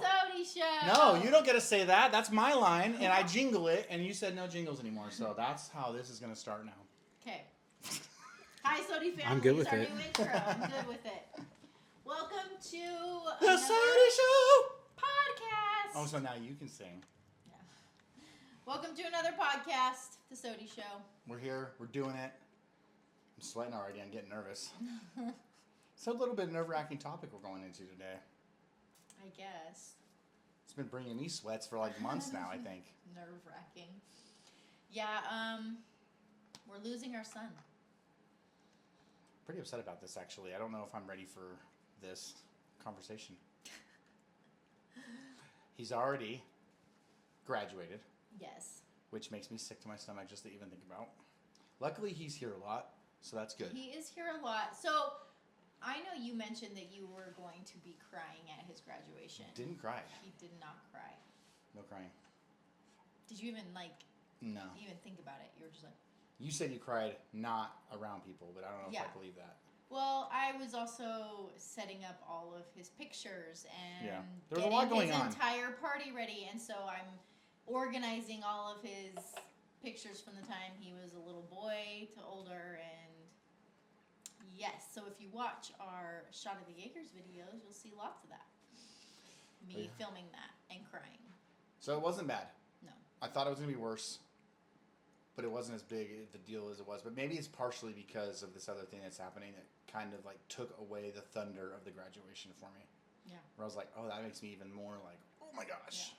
SOTY show. No, you don't get to say that. That's my line, and I jingle it, and you said no jingles anymore. So that's how this is going to start now. Okay. Hi, SOTY family. I'm good with it's our it. new intro. I'm good with it. Welcome to The another SOTY Show! podcast. Oh, so now you can sing. Yeah. Welcome to another podcast, The SOTY Show. We're here. We're doing it. I'm sweating already. I'm getting nervous. It's a little bit nerve-wracking topic we're going into today. I guess. It's been bringing me sweats for like months now, I think. Nerve-wracking. Yeah, we're losing our son. Pretty upset about this, actually. I don't know if I'm ready for this conversation. He's already graduated, Yes. which makes me sick to my stomach just to even think about. Luckily, he's here a lot, so that's good. He is here a lot. So, I know you mentioned that you were going to be crying at his graduation. Didn't cry. He did not cry. No crying. Did you even, No. even think about it? You were just like... You said you cried not around people, but I don't know if I believe that. Well, I was also setting up all of his pictures and There was a lot going his on. entire party ready, and so I'm organizing all of his pictures from the time he was a little boy to older, and yes, so if you watch our Shot of the Acres videos, you'll see lots of that. Me filming that and crying. So it wasn't bad. No. I thought it was going to be worse, but it wasn't as big the deal as it was. But maybe it's partially because of this other thing that's happening that kind of like took away the thunder of the graduation for me. Yeah. Where I was like, oh, that makes me even more like, oh my gosh.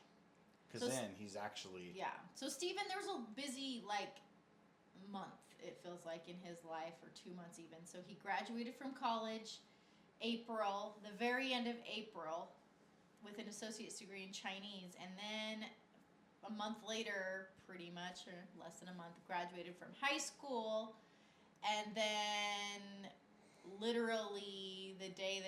Because So then he's actually... Yeah. So Steven, there was a busy month, it feels like, in his life, or 2 months even. So he graduated from college April, the very end of April, with an associate's degree in Chinese, and then a month later, pretty much, or less than a month, graduated from high school, and then literally the day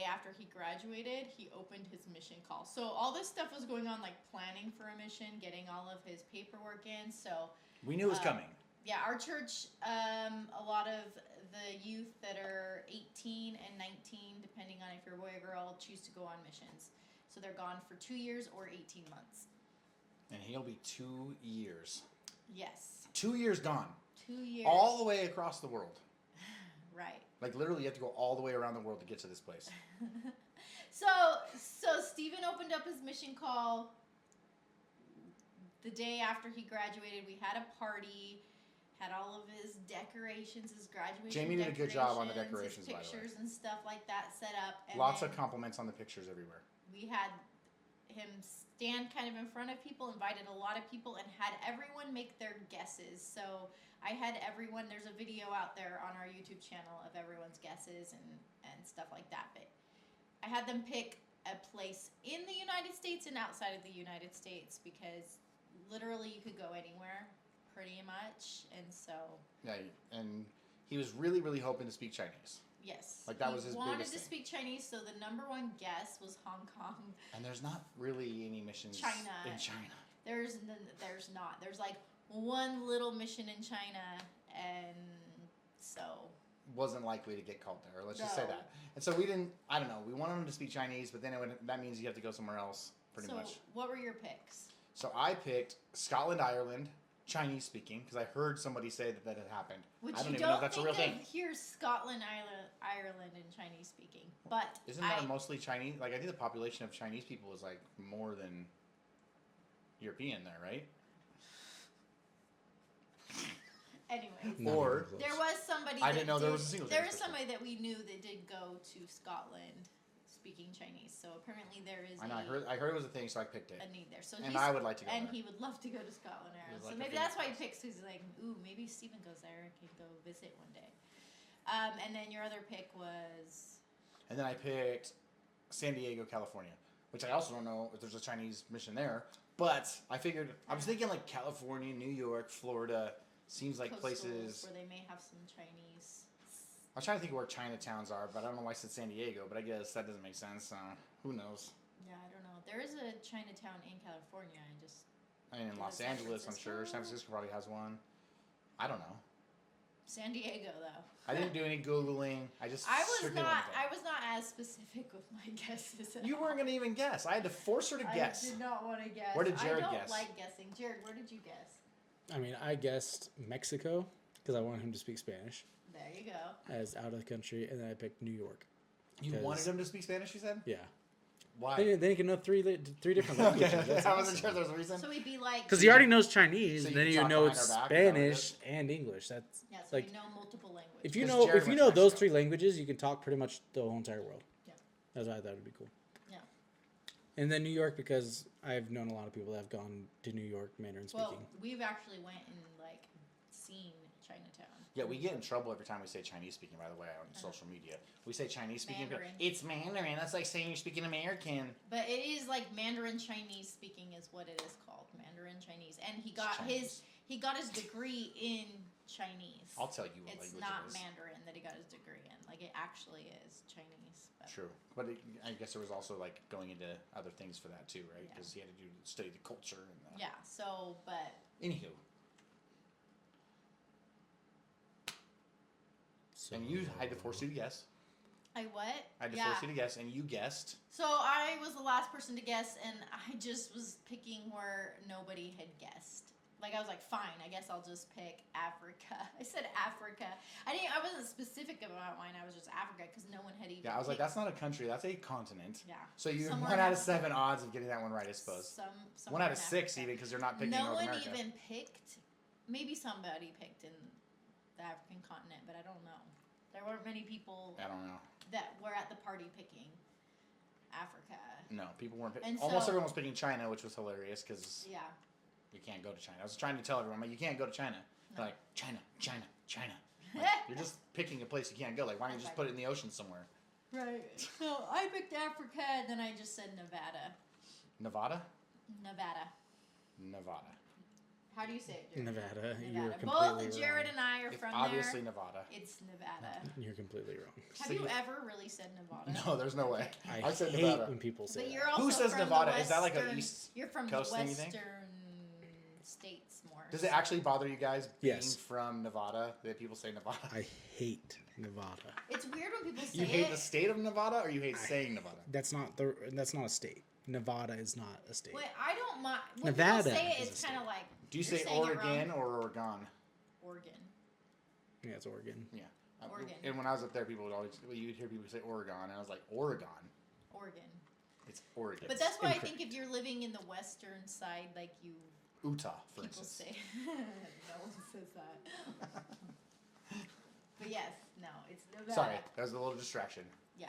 after he graduated, he opened his mission call. So all this stuff was going on, like planning for a mission, getting all of his paperwork in. So We knew it was coming. yeah, our church, a lot of the youth that are 18 and 19, depending on if you're a boy or girl, choose to go on missions. So they're gone for 2 years or 18 months. And he'll be 2 years. Yes. 2 years gone. 2 years. All the way across the world. Right. Like literally you have to go all the way around the world to get to this place. So Stephen opened up his mission call the day after he graduated. We had a party, had all of his decorations, his graduation Jamie did a good job on the decorations, decorations, his by the way. pictures and stuff like that set up. And Lots then of compliments on the pictures everywhere. we had him stand kind of in front of people, invited a lot of people, and had everyone make their guesses. So I had everyone, there's a video out there on our YouTube channel of everyone's guesses and stuff like that. But I had them pick a place in the United States and outside of the United States, because literally you could go anywhere pretty much. And so Yeah, and he was really, really hoping to speak Chinese. yes, Like, that was his he wanted biggest to thing. speak Chinese, so the number one guess was Hong Kong. And there's not really any missions China. in China. There's not. There's like one little mission in China, and so Wasn't likely to get called there. Let's just say No. that. And so we didn't, I don't know, we wanted him to speak Chinese, but then that means you have to go somewhere else, pretty much. what were your picks? So I picked Scotland, Ireland, Chinese speaking, because I heard somebody say that had happened. Which I don't you even know if that's a real thing. Here's Scotland, Ireland, and Chinese speaking, but Isn't that mostly Chinese? Like, I think the population of Chinese people is like more than European there, right? anyways. Not Or- even close. There was somebody. I didn't know there was a single There Chinese was person. somebody that we knew that did go to Scotland, speaking Chinese. So apparently there is I know, I heard it was a thing, so I picked it. a need there. So And I would like to go and there. he would love to go to Scotland, He Ireland. would So like maybe to that's why he visit. picks. Because he's like, ooh, maybe Stephen goes there and can go visit one day. And then your other pick was And then I picked San Diego, California, which I also don't know if there's a Chinese mission there. But I figured, I was thinking like California, New York, Florida, seems like coastals places. where they may have some Chinese. I was trying to think of where Chinatowns are, but I don't know why I said San Diego, but I guess that doesn't make sense. Who knows? Yeah, I don't know. There is a Chinatown in California. I just I mean, in Is it Los San Angeles, I'm sure. San Francisco? Francisco probably has one. I don't know. San Diego, though. I didn't do any Googling. I just I was strictly not. went with I that. was not as specific with my guesses. You weren't going to even guess. I had to force her to guess. I did not want to guess. Where did Jared I don't guess? like guessing. Jared, where did you guess? I mean, I guessed Mexico because I wanted him to speak Spanish There you go. as out of the country, and then I picked New York. You wanted him to speak Spanish, you said? Yeah. Why? Then he can know three different languages. Okay. I wasn't sure there was a reason. So we'd be like. Because he already knows Chinese, So you then can you talk know behind it's our back, is that what it Spanish and English. That's Yeah, so like we know multiple languages. if you 'Cause know Jared if you went know to those Mexico. 3 languages, you can talk pretty much the whole entire world. Yeah. That's why I thought it'd be cool. Yeah. And then New York because I've known a lot of people that have gone to New York Mandarin speaking. Well, we've actually went and like seen Chinatown. Yeah, we get in trouble every time we say Chinese speaking, by the way, on social media. We say Chinese speaking. Mandarin. It's Mandarin. That's like saying you're speaking American. But it is like Mandarin Chinese speaking is what it is called. Mandarin Chinese. And he got Chinese. his degree in Chinese. I'll tell you what It's language not it is. Mandarin that he got his degree in. Like it actually is Chinese. But True. But I guess there was also like going into other things for that too, right? Yeah. Because he had to study the culture and the... yeah, so but Anywho. So, And you had to force you to guess. I what? I had to yeah. force you to guess, and you guessed. So I was the last person to guess, and I just was picking where nobody had guessed. Like I was like, fine, I guess I'll just pick Africa. I said Africa. I wasn't specific about mine. I was just Africa because no one had even. Yeah, I was like, picked- that's not a country. That's a continent. Yeah. So you Somewhere 1 in out of Africa. 7 odds of getting that one right, I suppose. Some 1 out of somewhere in 6 Africa. even, because you're not picking No North one America. even picked. Maybe somebody picked in the African continent, but I don't know. There weren't many people I don't know. that were at the party picking Africa. No, people weren't And almost so- everyone was picking China, which was hilarious because Yeah. you can't go to China. I was trying to tell everyone, like, you can't go to China. No. They're like, China, China, China. Like, you're just picking a place you can't go. Like, why don't you just put it in the ocean somewhere? Right. So I picked Africa, and then I just said Nevada. Nevada? Nevada. Nevada. How do you say it, Jared? Nevada. You're Nevada. completely Both Jared wrong. and I are It's from obviously there. Nevada. It's Nevada. You're completely wrong. Have So you you- ever really said Nevada? No, there's no way. I I said hate Nevada. when people say But that. you're also Who says from Nevada? The Is that like a western, East You're from Coast the thing, western you think? states more. Does it actually bother you guys being Yes. from Nevada that people say Nevada? I hate Nevada. It's weird when people say You hate it. the state of Nevada or you hate saying Nevada? That's not a state. Nevada is not a state. Wait, I don't mind. When Nevada people say it, is a it's kind of state. like. Do you you're say saying it wrong. Oregon or Oregon? Oregon. Yeah, it's Oregon. Yeah. Oregon. And when I was up there, people would always, you'd hear people say Oregon, and I was like, Oregon. Oregon. It's Oregon. But that's why I incorrect. think if you're living in the western side, like you Utah, for people instance. say. No one says that. But yes, no, it's Nevada. Sorry, that was a little distraction. Yeah,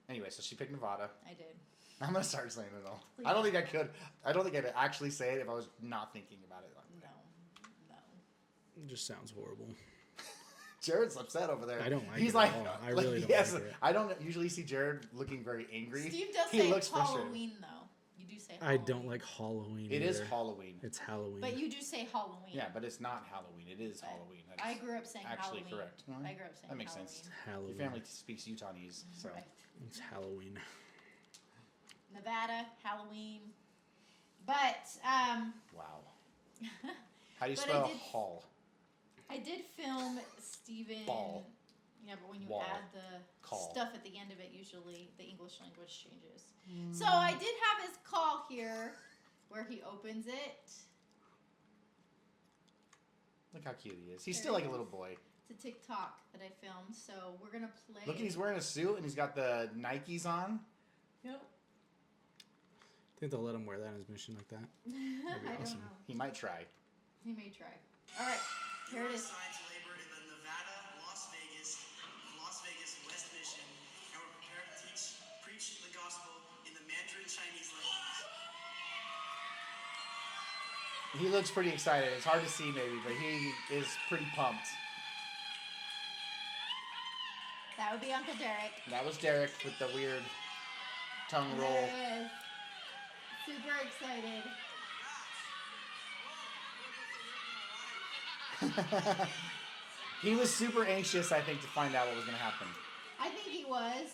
Anyway, so she picked Nevada. I did. I'm gonna start saying it all. I don't think I could. I don't think I'd actually say it if I was not thinking about it. No. It just sounds horrible. Jared's upset over there. I don't like He's it like, at all. I really don't yes, like it. I don't usually see Jared looking very angry. Steve does He say looks frustrated. Halloween though. You do say I Halloween. don't like Halloween. It is either. Halloween. It's Halloween. But you do say Halloween. Yeah, but it's not Halloween. It is But Halloween. That I is grew up saying actually Halloween. correct. Mhm. I grew up saying That makes Halloween. sense. Halloween. Your family speaks Utahese, so Right. It's Halloween. Nevada, Halloween. But wow. How do you But I spell did- Hall? I did film Steven. Ball. Yeah, but when you Wall. add the Call. stuff at the end of it, usually the English language changes. So I did have his call here, where he opens it. Look how cute he is. He's There still he like a is. little boy. It's a TikTok that I filmed, so we're gonna play. Look, he's wearing a suit and he's got the Nikes on. Yep. Think they'll let him wear that in his mission like that? I awesome. don't know. He might try. He may try. All right, here it is. Assigned to labor in the Nevada, Las Vegas West Mission, and we're prepared to preach the gospel in the Mandarin Chinese language. He looks pretty excited. It's hard to see maybe, but he is pretty pumped. That would be Uncle Derek. That was Derek with the weird tongue roll. There he is. Super excited. He was super anxious, I think, to find out what was going to happen. I think he was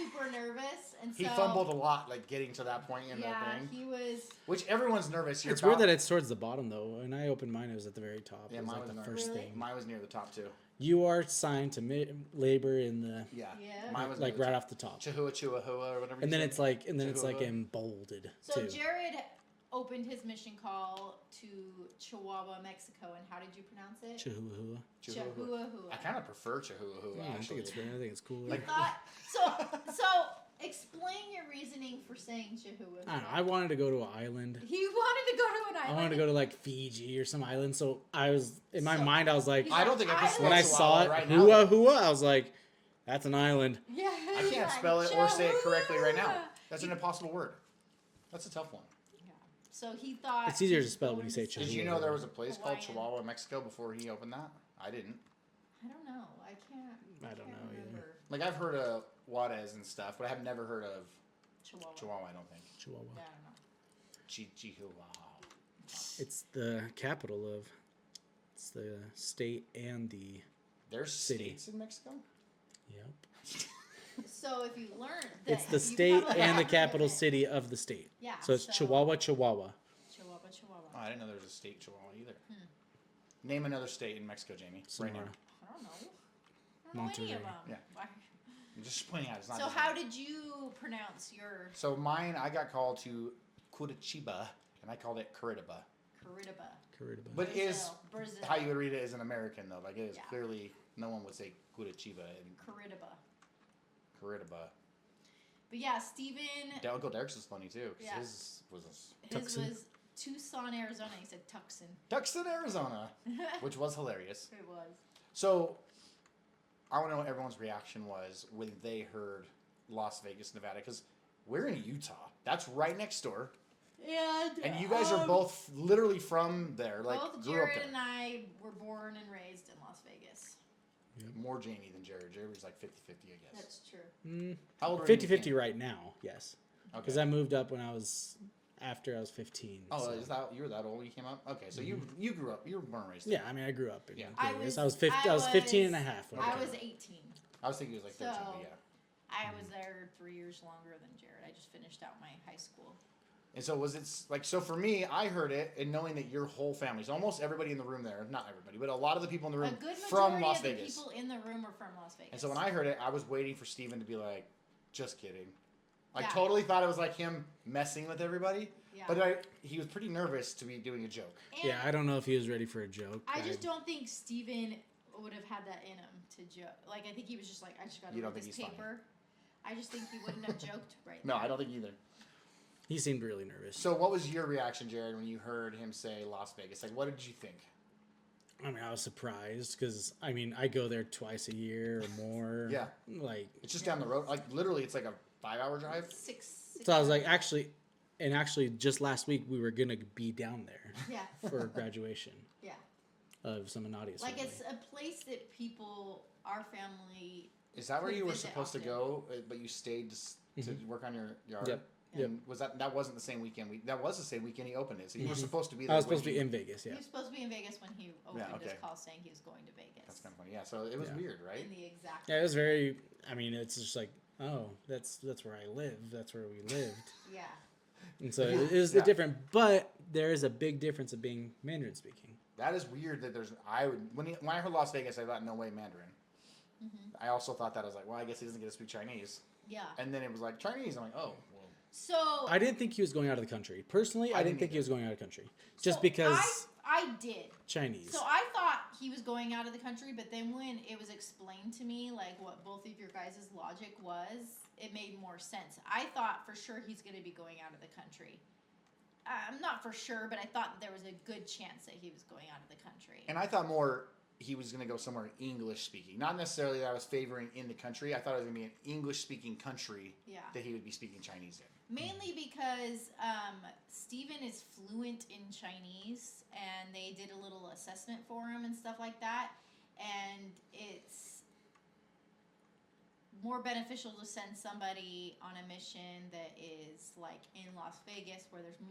super nervous, and so He fumbled a lot, like getting to that point in the thing. he was. Which everyone's nervous. It's weird that it's towards the bottom though. When I opened mine, it was at the very top. Yeah, it was mine like was the near- first Really? thing. Mine was near the top too. You are signed to labor in the Yeah. Yeah. Mine was like near the right top. off the top, Chihuahua, Chihuahua, or whatever. and you then said. it's like Chihuahua. embolded So too. Jared opened his mission call to Chihuahua, Mexico, and how did you pronounce it? Chihuahua. Chihuahua. Chihuahua. I kind of prefer Chihuahua. Yeah, I actually. think it's cool. You thought so. Explain your reasoning for saying Chihuahua. I don't know. I wanted to go to an island. He wanted to go to an island. I wanted to go to like Fiji or some island. So I was in my So- mind. I was like, I don't think I can Island. spell when I Chihuahua saw it, right now. hua hua, I was like, that's an island. Yeah. I he's can't like, spell it or say it correctly right now. Chihuahua. That's an impossible word. That's a tough one. Yeah. So he thought It's easier he to was spell when going you say to Did Chihuahua. you know there was a place called Hawaiian. Chihuahua, Mexico before he opened that? I didn't. I don't know. I can't. I don't can't know either. remember. Like I've heard of Juarez and stuff, but I have never heard of Chihuahua. Chihuahua. I don't think. Chihuahua. Yeah, I don't know. Chihuahua. It's the capital of. It's the state and the. There's City. states in Mexico. Yep. So if you learned that It's the you state probably and the have capital it. city of the state. Yeah. So it's Chihuahua, Chihuahua. Chihuahua. Oh, I didn't know there was a state Chihuahua either. Name another state in Mexico, Jamie. Right now. Sonora. I don't know. I don't know any of Monterrey. them. Yeah. Why- I'm just pointing out. It's not. So just how one. did you pronounce your So mine, I got called to Curitiba, and I called it Curitiba. Curitiba? Curitiba. But is Brazil. how you would read it as an American though. Like it is Yeah. clearly no one would say Curitiba and Curitiba. Curitiba. But yeah, Steven, Uncle Derek's was funny too. 'Cause Yeah. his was his Tucson. was Tucson, Arizona. He said Tucson. Tucson, Arizona, which was hilarious. It was. So I want to know what everyone's reaction was when they heard Las Vegas, Nevada, because we're in Utah. That's right next door, and you guys are both literally from there. Like both grew up Jared there. and I were born and raised in Las Vegas. More Jamie than Jared. Jared was like 50-50, I guess. That's true. How old were you? 50-50 right now, yes. Because Okay. I moved up when I was after I was 15. Oh, so. is that you were that old when you came up? Okay, so you grew up. You were born and raised. Yeah, I mean, I grew up in Yeah. Vegas. I I was was- 50, I was 15 and a half. when I came was up. 18. I was thinking it was like 13, So- but yeah. I was there 3 years longer than Jared. I just finished out my high school. And so was it like so for me? I heard it and knowing that your whole family, so almost everybody in the room there, not everybody, but a lot of the people in the A room good majority from Las of the Vegas. people in the room are from Las Vegas. And so when I heard it, I was waiting for Steven to be like, "Just kidding." I Yeah. totally thought it was like him messing with everybody, Yeah. but he was pretty nervous to be doing a joke. And Yeah, I don't know if he was ready for a joke. I just don't think Steven would have had that in him to joke. Like, I think he was just like, I just got to You don't read think this he's funny? paper. I just think he wouldn't have joked right No, there. I don't think either. He seemed really nervous. So what was your reaction, Jared, when you heard him say Las Vegas? Like, what did you think? I mean, I was surprised because, I mean, I go there twice a year or more. Yeah. Like, It's just down the road. Like, literally, it's like a 5-hour drive. Six so I was like, actually, just last week we were going to be down there yeah, for graduation yeah. of some Anadia's Like, family. it's a place that people, our family, Is that where Could you were visit supposed to often. go, but you stayed to work on your yard? Yep. And was that wasn't the same weekend? That was the same weekend he opened it. So you were Mhm. supposed to be there. I was when supposed to be in Vegas, he yeah. was supposed to be in Vegas when he opened okay. his call saying he was going to Vegas. That's kind of funny. Yeah. So it was Yeah. weird, right? In the exact. Yeah, it was very, I mean, it's just like, oh, that's where I live. That's where we lived. Yeah. And so it is Yeah. different, but there is a big difference of being Mandarin speaking. That is weird. That there's when I heard Las Vegas, I thought no way Mandarin. I also thought that I was like, well, I guess he doesn't get to speak Chinese. Yeah. And then it was like Chinese. I'm like, oh, well. So I didn't think he was going out of the country. Personally, I didn't think he either. was going out of the country. Just so because I did. Chinese. So I thought he was going out of the country, but then when it was explained to me, like what both of your guys' logic was, it made more sense. I thought for sure he's going to be going out of the country. I'm not for sure, but I thought that there was a good chance that he was going out of the country. And I thought more he was going to go somewhere English speaking. Not necessarily that I was favoring in the country. I thought it was going to be an English speaking country Yeah. that he would be speaking Chinese in. Mainly because Steven is fluent in Chinese, and they did a little assessment for him and stuff like that. And it's more beneficial to send somebody on a mission that is like in Las Vegas, where there's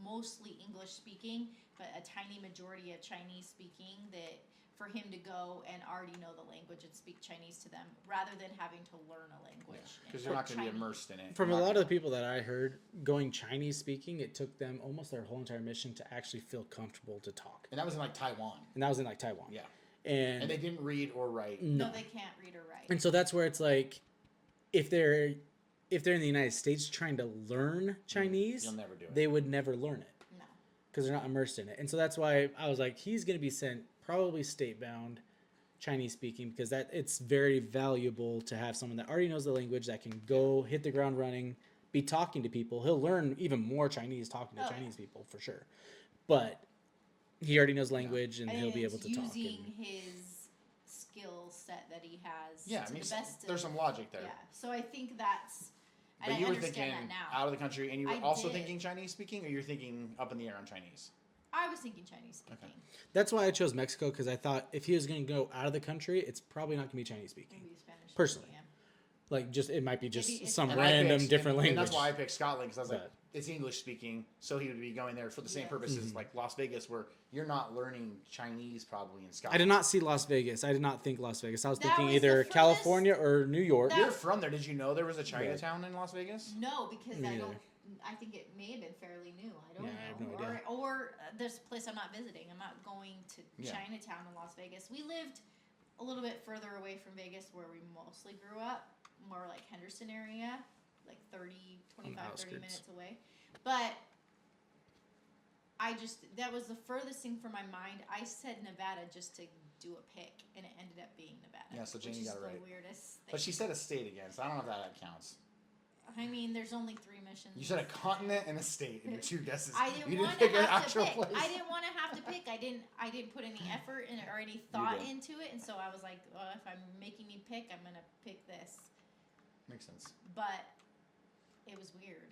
mostly English speaking, but a tiny majority of Chinese speaking. That for him to go and already know the language and speak Chinese to them rather than having to learn a language. Because you're not going to be immersed in it. From a lot of the people that I heard going Chinese speaking, it took them almost their whole entire mission to actually feel comfortable to talk. And that was in like Taiwan. Taiwan. Yeah. And they didn't read or write. No, they can't read or write. And so that's where it's like, if they're in the United States trying to learn Chinese, You'll never do it. They would never learn it. No. Because they're not immersed in it. And so that's why I was like, he's going to be sent probably state-bound Chinese speaking, because that it's very valuable to have someone that already knows the language, that can go hit the ground running, be talking to people. He'll learn even more Chinese talking to Chinese people for sure. But he already knows language, and he'll be able to talk. Using his skill set that he has. Yeah, to the best there's some logic there. Yeah, so I think that's. But and you I were understand thinking that now. out of the country, and you were I also did. thinking Chinese speaking, or you're thinking up in the air on Chinese? I was thinking Chinese speaking. Okay. That's why I chose Mexico, because I thought if he was going to go out of the country, it's probably not going to be Chinese speaking. Maybe Spanish. Personally. Yeah. Like, just it might be just Maybe it's- some And I random picked- different language. And that's why I picked Scotland, because I was like, But- it's English speaking, so he would be going there for the same Yes. purposes like Las Vegas, where you're not learning Chinese probably in I Scotland. did not see Las Vegas. I did not think Las Vegas. I was That thinking was either the furthest- California or New York. That- You're from there. Did you know there was a Chinatown in Las Vegas? No, because Me I neither. don't. I think it may have been fairly new. I don't Yeah, know. I have no idea. Or there's a place I'm not visiting. I'm not going to Yeah. Chinatown in Las Vegas. We lived a little bit further away from Vegas, where we mostly grew up, more like Henderson area, like 25, 30 outskirts. minutes away. But that was the furthest thing from my mind. I said Nevada just to do a pick, and it ended up being Nevada. Yeah, so Jamie which is got it the right. weirdest thing. But she said a state again, so I don't know if that counts. I mean, there's only 3 missions. You said a continent and a state in your two guesses. I you didn't want to pick an have to actual pick. place. I didn't want to have to pick. I didn't put any effort in it or any thought did. into it, and so I was like, well, if I'm making me pick, I'm gonna pick this. Makes sense. But it was weird.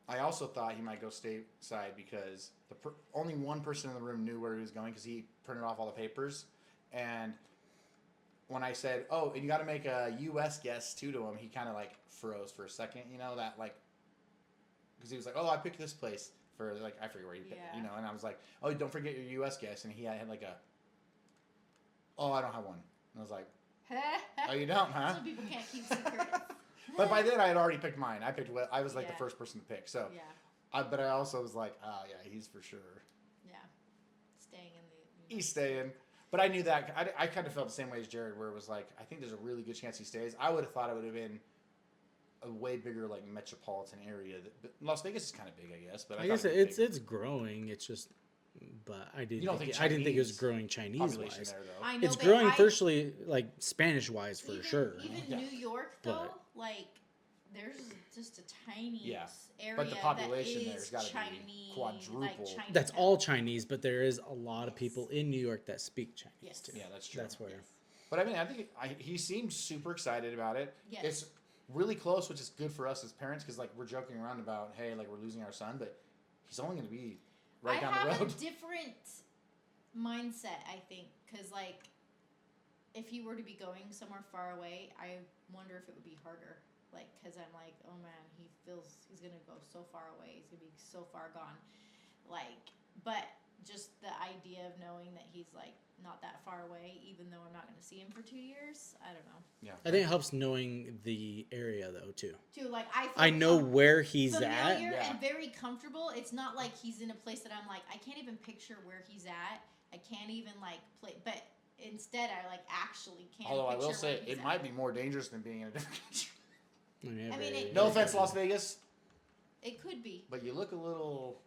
I also thought he might go stateside because only one person in the room knew where he was going, because he printed off all the papers. And when I said, "Oh, and you got to make a U.S. guess too," to him, he kind of like froze for a second. You know that, like, because he was like, "Oh, I picked this place for like I forget where he picked," Yeah. you know. And I was like, "Oh, don't forget your U.S. guess." And he had like "Oh, I don't have one." And I was like, "Oh, you don't, huh?" Some people can't keep secrets. But by then I had already picked mine. I was like the Yeah. first person to pick. So, Yeah, but I also was like, "Oh yeah, he's for sure." yeah. Staying in the. He's staying. But I knew that. I kind of felt the same way as Jared, where it was like, I think there's a really good chance he stays. I would have thought it would have been a way bigger, like, metropolitan area. But Las Vegas is kind of big, I guess. But I guess thought it would be it's growing. It's just, but I didn't. You don't think think I didn't think it was Chinese growing Chinese population wise. there, though. I know, It's but growing I- firstly like Spanish wise for even, sure. Even Yeah. New York, though, But- like, there's just a tiny Yeah. area But the population that there's is gotta be Chinese, quadruple. Like Chinatown. That's all Chinese, but there is a lot of people in New York that speak Chinese Yes. too. Yeah, that's true. That's where. Yes. But I mean, I think he seemed super excited about it. Yes. It's really close, which is good for us as parents, because, like, we're joking around about, hey, like, we're losing our son, but he's only going to be right down the I have road. a different mindset, I think, because, like, if he were to be going somewhere far away, I wonder if it would be harder. Like, because I'm like, oh man, he feels he's gonna go so far away. He's gonna be so far gone. Like, but just the idea of knowing that he's like not that far away, even though I'm not gonna see him for 2 years. I don't know. Yeah. I think it helps knowing the area though too. Too like I. Feel I know where he's familiar at. Yeah. and very comfortable. It's not like he's in a place that I'm like I can't even picture where he's at. I can't even like play, but instead I like actually can't. Although I will picture where say, he's it at. might be more dangerous than being in a different country. Yeah, I mean, very- No offense, Las Vegas, It could be. but you look a little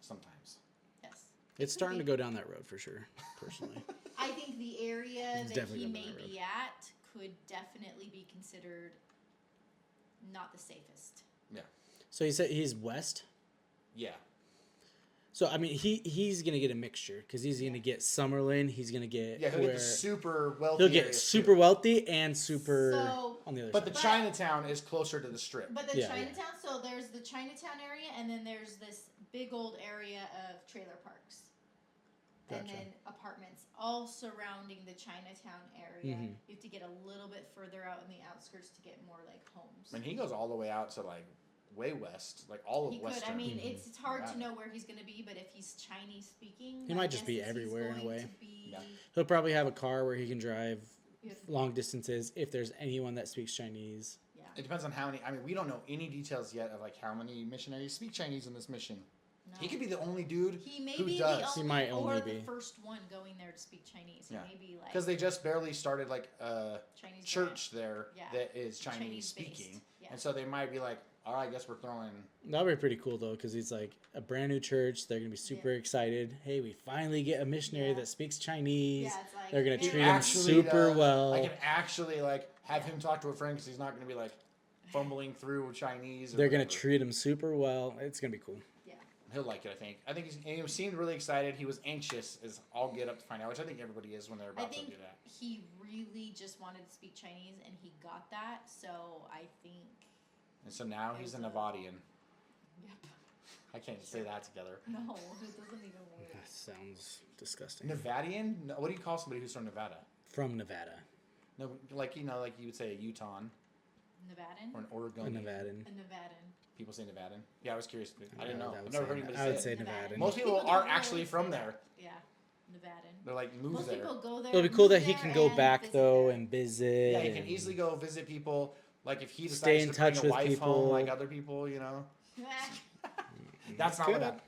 sometimes. Yes. It's starting to go down that road for sure. Personally, I think the area It's that definitely he going may down that road. be at could definitely be considered not the safest. so he said he's west. Yeah. So I mean, he's gonna get a mixture because he's gonna get Summerlin. He's gonna get Yeah, he'll where get the super wealthy. he'll get areas, super too. wealthy and super So- on the other But the side. Chinatown is closer to the strip. But the Yeah, yeah. Chinatown, so there's the Chinatown area, and then there's this big old area of trailer parks. And Gotcha. then apartments all surrounding the Chinatown area. Mhm. You have to get a little bit further out in the outskirts to get more like homes. I mean, he goes all the way out to, like, way west, like all of He could. Western. I mean, it's hard to Nevada. know where he's going to be, but if he's Chinese speaking, He my might just be guess is he's everywhere in a going way. to be- Yeah. He'll probably have a car where he can drive Yeah. long distances if there's anyone that speaks Chinese. Yeah. It depends on how many. I mean, we don't know any details yet of like how many missionaries speak Chinese in this mission. No. He could be the only dude He may who be does. the He only, might or only the be. first one going there to speak Chinese. He Yeah. may be like because they just barely started like a Chinese church there Yeah. that is Chinese Chinese-based. speaking, Yeah. and so they might be like, all right, I guess we're throwing. That would be pretty cool though, because he's like a brand new church. They're gonna be super excited. Hey, we finally get a missionary Yeah. that speaks Chinese. Yeah, it's like, They're gonna hey, treat him Actually, super well. I can actually like have Yeah. him talk to a friend because he's not going to be like fumbling through Chinese. Or They're gonna whatever. treat him super well. It's gonna be cool. Yeah. He'll like it, I think. I think he seemed really excited. He was anxious, as I'll get up to find out, which I think everybody is when they're I about to think do that. he really just wanted to speak Chinese, and he got that. So I think. And so now he's a There's a- Nevadian. Yep. I can't say that together. No, it doesn't even work. That sounds disgusting. Nevadian? No, what do you call somebody who's from Nevada? From Nevada. No, like like you would say a Utah Nevadan. or an A Oregon. Nevadan. A Nevadan. People say Nevadan. Yeah, I was curious. I didn't know. I I've would never say heard anybody I would say say it. Nevadan. Most people don't are really actually say from that. there. Yeah, Nevadan. They're like moved Most there. people go there. It'll be cool move that he there, can go and back visit though there. and visit. Yeah, he can and- easily go visit people. Like if he decides Stay in to touch bring a with wife people. home, like other people, you know. That's not what Could. that.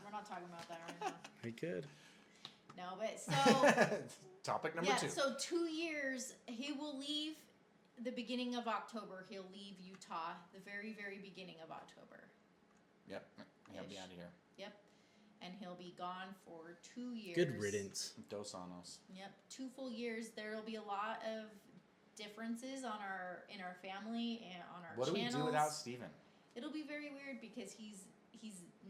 We're not talking about that right He could. now. No, but so Topic number yeah, 2. so 2 years he will leave the beginning of October. He'll leave Utah the very beginning of October. Yep, he'll be Ish. out of here. Yep, and he'll be gone for 2 years. Good riddance. Dos Anos. Yep, 2 full years. There'll be a lot of differences in our family and on our What do we channels. do without Steven? It'll be very weird because he's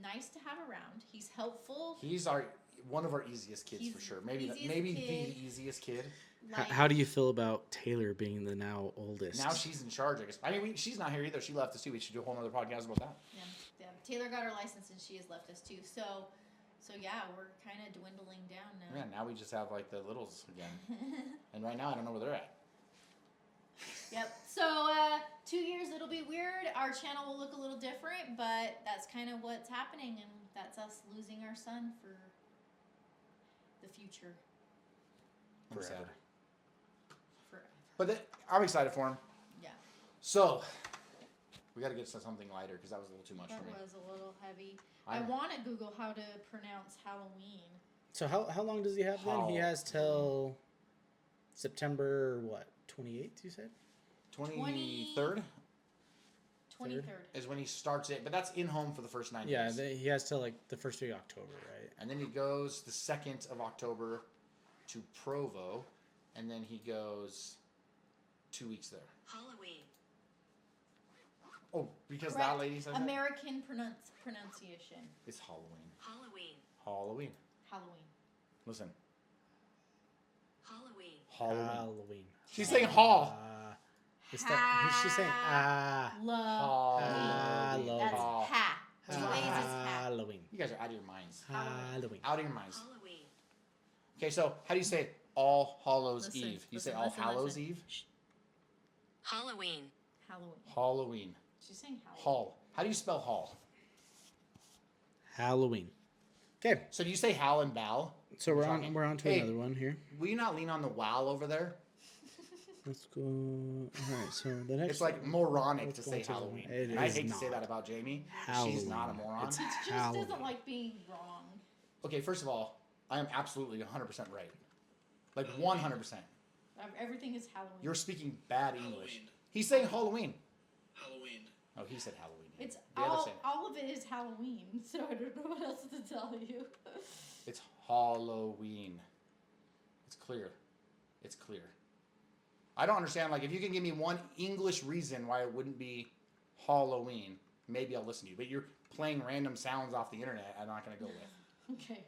nice to have around. He's helpful. He's one of our easiest kids He's for sure. Maybe easiest maybe kid. the easiest kid. How do you feel about Taylor being the now oldest? Now she's in charge, I guess. I mean, she's not here either. She left us too. We should do a whole other podcast about that. Yeah. Taylor got her license and she has left us too. So yeah, we're kind of dwindling down now. Yeah, now we just have like the littles again. And right now I don't know where they're at. Yep. So 2 years, it'll be weird. Our channel will look a little different, but that's kind of what's happening, and that's us losing our son for the future. I'm Forever. sad. Forever. But I'm excited for him. Yeah. So we got to get to something lighter because that was a little too much That for me. was a little heavy. I want to Google how to pronounce Halloween. So how long does he have then? He has till September what? 28th, you said? 23rd 23rd. is when he starts it, but that's in home for the first 9 Yeah, days. he has till like the first week of October, right? And then he goes the 2nd of October to Provo, and then he goes 2 weeks there. Halloween. Oh, because Correct. that lady said that? American pronunciation. It's Halloween. Halloween. Halloween. Halloween. Listen. Halloween. Halloween. Halloween. She's saying hall. She's saying Halloween. That's Hall. ha. Two A's is ha. Halloween. You guys are out of your minds. Halloween. Out of your minds. Halloween. Okay, so how do you say All Hallows Listen, Eve? You listen, say All listen, Hallows listen. Eve? Halloween. Halloween. Halloween. She's saying Halloween. Hall. How do you spell Hall? Halloween. Okay, So do you say Hal and Bal? so we're on to Hey. another one here. Will you not lean on the wow over there? Let's go. All right, so the next It's like one- moronic let's to go say to the- Halloween. it And I is hate to say not. that about Jamie. She's not a Halloween. moron. It's He just Halloween. doesn't like being wrong. Okay, first of all, I am absolutely 100% right. Like 100%. Everything is Halloween. You're speaking bad English. Halloween. He's saying Halloween. Halloween. Oh, he said Halloween. It's The other say- all of it is Halloween, so I don't know what else to tell you. It's Halloween. It's clear. It's clear. I don't understand. Like, if you can give me one English reason why it wouldn't be Halloween, maybe I'll listen to you. But you're playing random sounds off the internet. I'm not going to go with. Okay.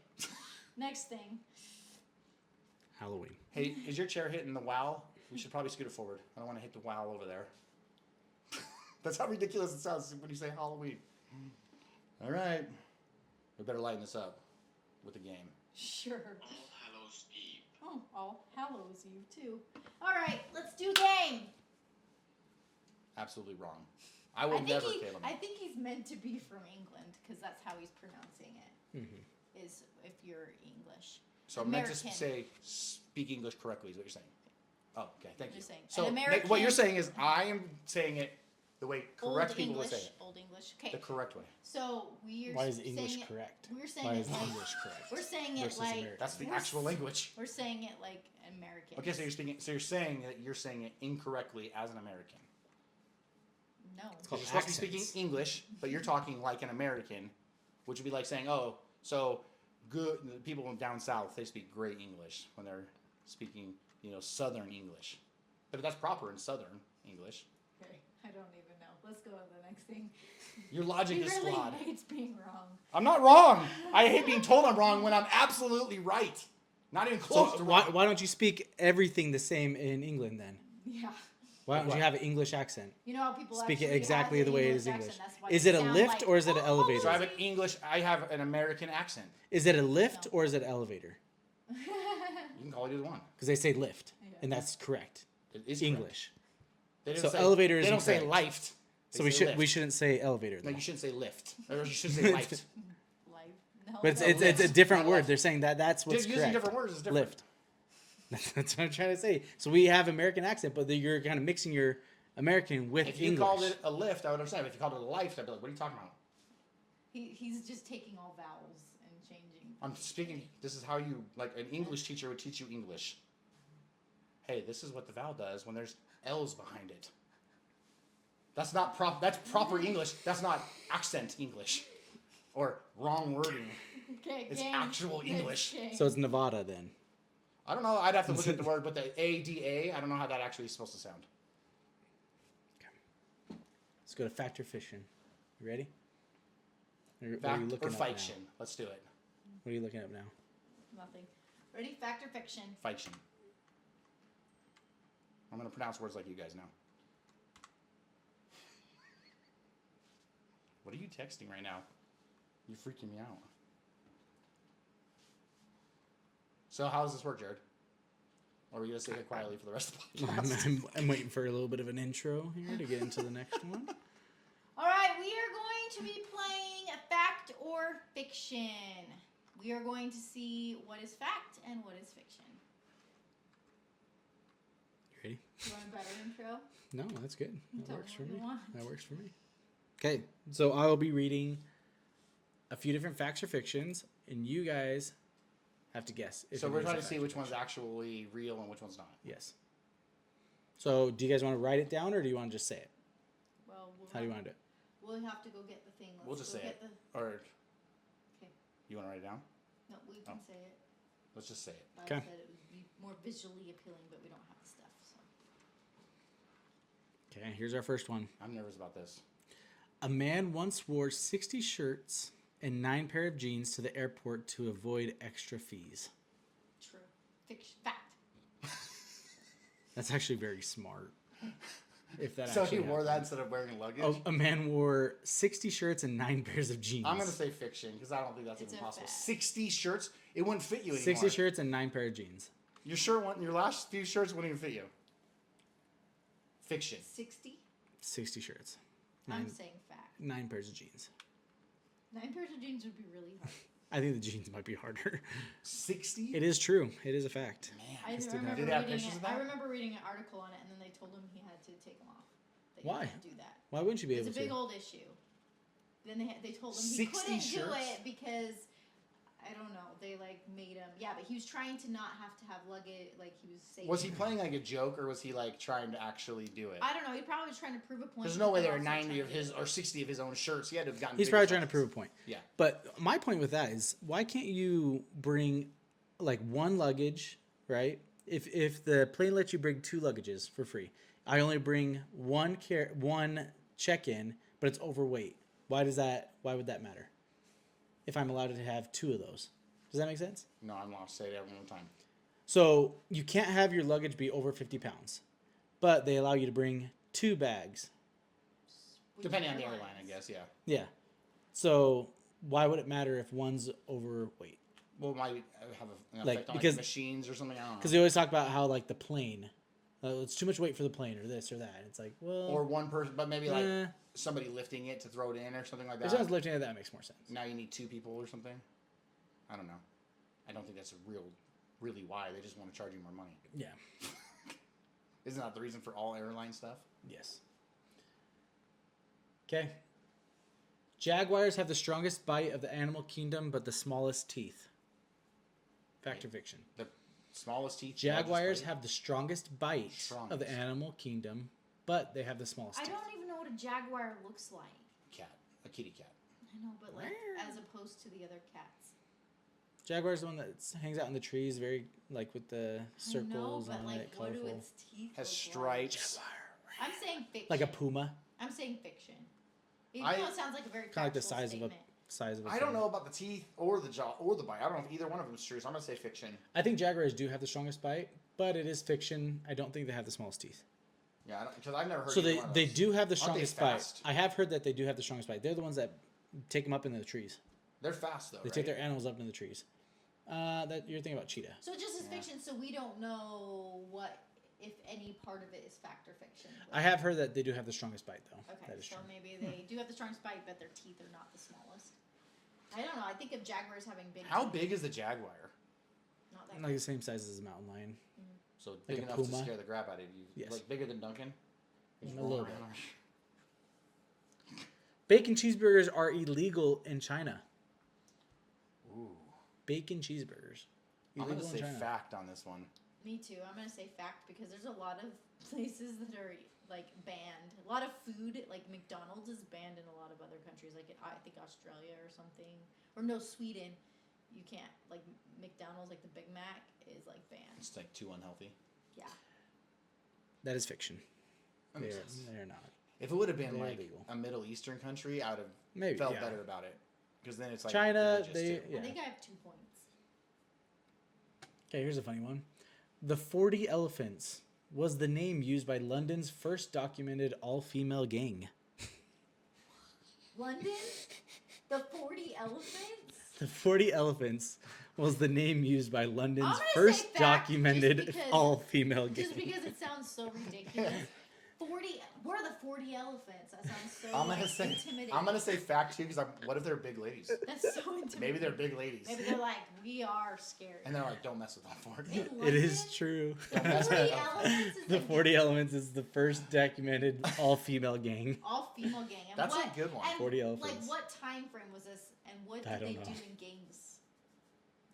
Next thing. Halloween. Hey, is your chair hitting the wow? We should probably scoot it forward. I don't want to hit the wow over there. That's how ridiculous it sounds when you say Halloween. All right. We better lighten this up with the game. Sure. All Hallows Eve. Oh, All Hallows Eve too. All right, let's do game. Absolutely wrong. I will never he, kill him. I think he's meant to be from England because that's how he's pronouncing it. Mm-hmm. Is if you're English. So I'm meant to say speak English correctly is what you're saying. Oh, okay, thank you. Just saying. So An American, what you're saying is I am saying it the way correct Old people English, would say it. Old English. Okay. The correct way. So we're Why is saying English it, correct? We're saying Why it is like English correct? we're saying it versus like American? That's the we're actual language. We're saying it like American. Okay, so you're saying that you're saying it incorrectly as an American. No. called You're supposed to be accents. speaking English, but you're talking like an American, which would be like saying, "Oh, so good." The people down south they speak great English when they're speaking, Southern English, but that's proper in Southern English. Okay, I don't even know. Let's go to the next thing. Your logic He is really flawed. hates being wrong. I'm not wrong. I hate being told I'm wrong when I'm absolutely right. Not even So close to wrong. why don't you speak everything the same in England then? Yeah. Why don't What? you have an English accent? You know how people Speak it actually exactly have the way it is accent, English. that's why Is they it a sound lift like, or is it an "Oh, elevator?" So I have an American accent. Is it a lift No. or is it an elevator? You can call it either one. Because they say lift, Yeah. and that's correct. It is correct. English. They don't So say, elevator is They don't say incorrect. lift. They So we say should we lift. shouldn't say elevator. No, Though. you shouldn't say lift. Or you should say lift. Life. No, But no. it's a lift, different not word. left. They're saying that's what's Using correct. different words is different. Lift. That's what I'm trying to say. So we have American accent, but you're kind of mixing your American with If you English. called it a lift, I would understand. If you called it a lift, I'd be like, what are you talking about? He's just taking all vowels and changing. I'm speaking, this is how you, like an English teacher would teach you English. Hey, this is what the vowel does when there's L's behind it. That's not that's proper English. That's not accent English. Or wrong wording. Okay, It's gang. actual Good English. gang. So it's Nevada then. I don't know. I'd have to look at the word, but the ADA, I don't know how that actually is supposed to sound. Let's go to fact or fiction. You ready? What are you Fact looking or up now? fiction? Let's do it. What are you looking up now? Nothing. Ready? Fact or fiction? Fiction. I'm going to pronounce words like you guys know. What are you texting right now? You're freaking me out. So how does this work, Jared? Or are we going to sit here quietly for the rest of the podcast? I'm waiting for a little bit of an intro here to get into the next one. All right, we are going to be playing fact or fiction. We are going to see what is fact and what is fiction. You ready? You want a better intro? No, that's good. That Tell works me for what me. you want. That works for me. Okay, so I will be reading a few different facts or fictions, and you guys have to guess. If So it we're is a trying to fact see or which one's fiction. actually real and which one's not. Yes. So, do you guys want to write it down, or do you want to just say it? Well, How do you want to do it? We'll have to go get the thing. We'll just go say get it. The, Or okay. you want to write it down? No, we can Oh. say it. Let's just say it. I Okay. said it would be more visually appealing, but we don't have the stuff. So. Okay, here's our first one. I'm nervous about this. A man once wore 60 shirts and 9 pair of jeans to the airport to avoid extra fees. True. Fiction. Fact. That's actually very smart. If that So actually he wore that happened. instead of wearing luggage? Oh, a man wore 60 shirts and 9 pairs of jeans. I'm going to say fiction because I don't think that's It's even a possible. fact. 60 shirts? It wouldn't fit you anymore. 60 shirts and 9 pair of jeans. Your shirt, your last few shirts wouldn't even fit you. Fiction. 60? 60 shirts. I'm 9, saying fact. 9 pairs of jeans. 9 pairs of jeans would be really hard. I think the jeans might be harder. 60? It is true. It is a fact. Man. I This did remember, happen. Did they have reading pictures it, of that? I remember reading an article on it, and then they told him he had to take them off. That Why? You can't do that. Why wouldn't you be It's a able big to? old issue. Then they told him he 60 couldn't do shirts? it because I don't know. They made him. Yeah, but he was trying to not have to have luggage. Like he was saving. Was he playing like a joke or was he like trying to actually do it? I don't know. He probably was trying to prove a point. There's but no way then there are also 90 trying of to- his or 60 of his own shirts. He had to have gotten He's bigger probably trying to sizes. prove a point. Yeah. But my point with that is, why can't you bring like one luggage, right? If the plane lets you bring 2 luggages for free, I only bring one check-in, but it's overweight. Why would that matter? If I'm allowed to have 2 of those, does that make sense? No, I'm lost. Say it every time. So you can't have your luggage be over 50 pounds, but they allow you to bring 2 bags. Which Depending on the airlines? airline, I guess, yeah. Yeah. So why would it matter if one's overweight? Well, it might have an Like, effect on because- machines or something. I don't know. Because they always talk about how like the plane It's too much weight for the plane, or this or that. It's like, well, Or one person, but maybe like eh, somebody lifting it to throw it in or something like if that. someone's lifting it, that makes more sense. Now you need 2 people or something. I don't know. I don't think that's really why. They just want to charge you more money. Yeah. Isn't that the reason for all airline stuff? Yes. Okay. Jaguars have the strongest bite of the animal kingdom, but the smallest teeth. Fact or fiction? The smallest teeth. Jaguars largest bite? have the strongest bite of Strongest. the animal kingdom, but they have the smallest I teeth. don't even know what a jaguar looks like. Cat, a kitty cat. I know, but like as opposed to the other cats. Jaguar's the one that hangs out in the trees, very like with the I know, circles but on like, it, what do colorful. its teeth Has look like? stripes. I'm saying fiction. Like a puma, I'm saying fiction. Even I- though it sounds like a very kind of like the factual size statement. of a. I don't thing. know about the teeth or the jaw or the bite. I don't know if either one of them is true, so I'm gonna say fiction. I think jaguars do have the strongest bite, but it is fiction. I don't think they have the smallest teeth. Yeah, because I've never heard. So either they, one of they those. do have the Aren't they strongest bite. fast? I have heard that they do have the strongest bite. They're the ones that take them up into the trees. They're fast though. They Right? take their animals up into the trees. That you're thinking about cheetah. So it just is Yeah. fiction, so we don't know what, if any part of it is fact or fiction. I have heard that they do have the strongest bite, though. Okay, That is so true. maybe they do have the strongest bite, but their teeth are not the smallest. I don't know. I think of jaguars having big. How teeth. big is the jaguar? Not that Like big. the same size as a mountain lion. So big a enough puma? to scare the crap out of you. Yes. Like bigger than Duncan. A Just little rolling bit. around. Bacon cheeseburgers are illegal in China. Ooh. Bacon cheeseburgers. I'm gonna Illegal in say China. fact on this one. Me too. I'm gonna say fact because there's a lot of places that are like banned. A lot of food, like McDonald's, is banned in a lot of other countries, like I think Australia or something, or no, Sweden. You can't like McDonald's, like the Big Mac is like banned. It's like too unhealthy. Yeah. That is fiction. That makes sense. They're not. If it would have been They're like illegal. a Middle Eastern country, I would have Maybe, felt yeah. better about it. Because then it's like China, religious, they. too. Yeah. I think I have 2 points. Okay, here's a funny one. The 40 Elephants was the name used by London's first documented all-female gang. London, the 40 elephants. The 40 Elephants was the name used by I'm London's gonna say first fact, documented just because- all-female gang. Just because it sounds so ridiculous. 40. We're the 40 elephants. That sounds so I'm gonna like, say intimidating. I'm gonna say fact too because what if they're big ladies? That's so intimidating. Maybe they're big ladies, Maybe they're like, we are scared. and they're like, don't mess with them 40. In It is London, true. Don't mess with 40 them. elephants is The like 40 Elements is the first documented all-female gang. all female gang. And That's a what, good one. And 40 Like, elephants. what time frame was this, and what I did they don't do know. in games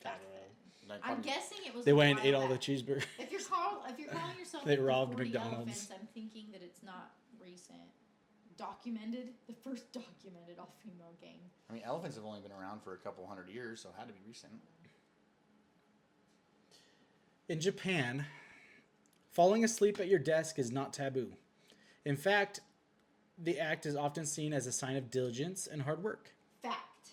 I back don't know. then? Like, I'm probably- guessing it was. They a went and while ate all the back. cheeseburgers. If you're calling yourself They the robbed 40 McDonald's. elephants, I'm thinking that it's not recent. Documented, the first documented all-female gang. I mean, elephants have only been around for a couple hundred years, so it had to be recent. In Japan, falling asleep at your desk is not taboo. In fact, the act is often seen as a sign of diligence and hard work. Fact.